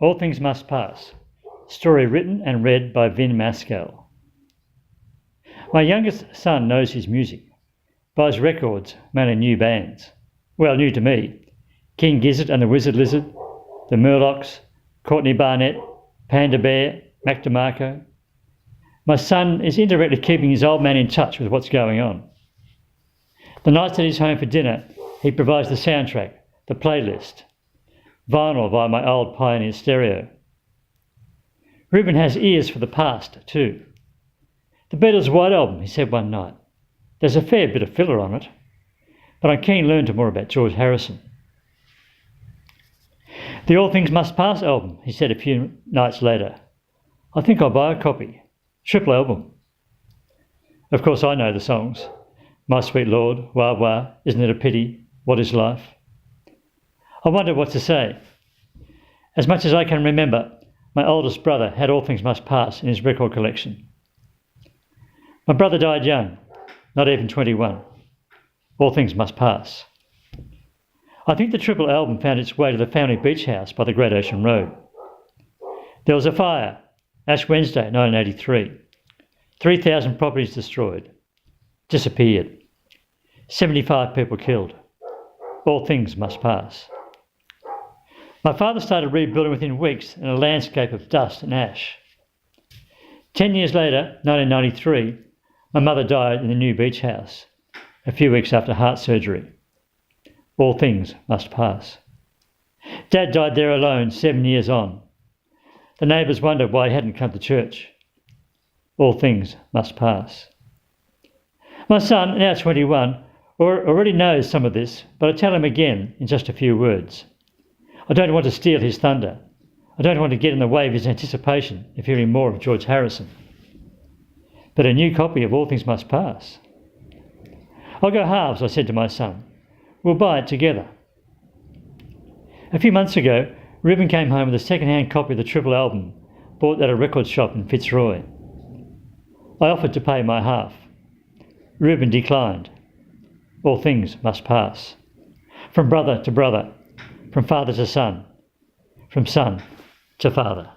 All Things Must Pass. Story written and read by Maskell. My youngest son knows his music, buys records, mainly new bands. Well, new to me. King Gizzard and the Wizard Lizard, the Murlocs, Courtney Barnett, Panda Bear, Mac DeMarco. My son is indirectly keeping his old man in touch with what's going on. The nights that he's home for dinner, he provides the soundtrack, the playlist, vinyl via my old Pioneer stereo. Reuben has ears for the past too. The Beatles' White Album, he said one night. There's a fair bit of filler on it, but I'm keen to learn more about George Harrison. The All Things Must Pass album, he said a few nights later. I think I'll buy a copy. Triple album. Of course I know the songs. My Sweet Lord, Wah Wah, Isn't It a Pity, What Is Life? I wonder what to say. As much as I can remember, my oldest brother had All Things Must Pass in his record collection. My brother died young, not even 21. All Things Must Pass. I think the triple album found its way to the family beach house by the Great Ocean Road. There was a fire, Ash Wednesday 1983. 3,000 properties destroyed. Disappeared. 75 people killed. All things must pass. My father started rebuilding within weeks in a landscape of dust and ash. 10 years later, 1993, my mother died in the new beach house, a few weeks after heart surgery. All things must pass. Dad died there alone 7 years on. The neighbours wondered why he hadn't come to church. All things must pass. My son, now 21, already knows some of this, but I tell him again in just a few words. I don't want to steal his thunder. I don't want to get in the way of his anticipation of hearing more of George Harrison. But a new copy of All Things Must Pass. I'll go halves, I said to my son. We'll buy it together. A few months ago, Reuben came home with a second-hand copy of the triple album, bought at a record shop in Fitzroy. I offered to pay my half. Reuben declined. All things must pass. From brother to brother, from father to son, from son to father.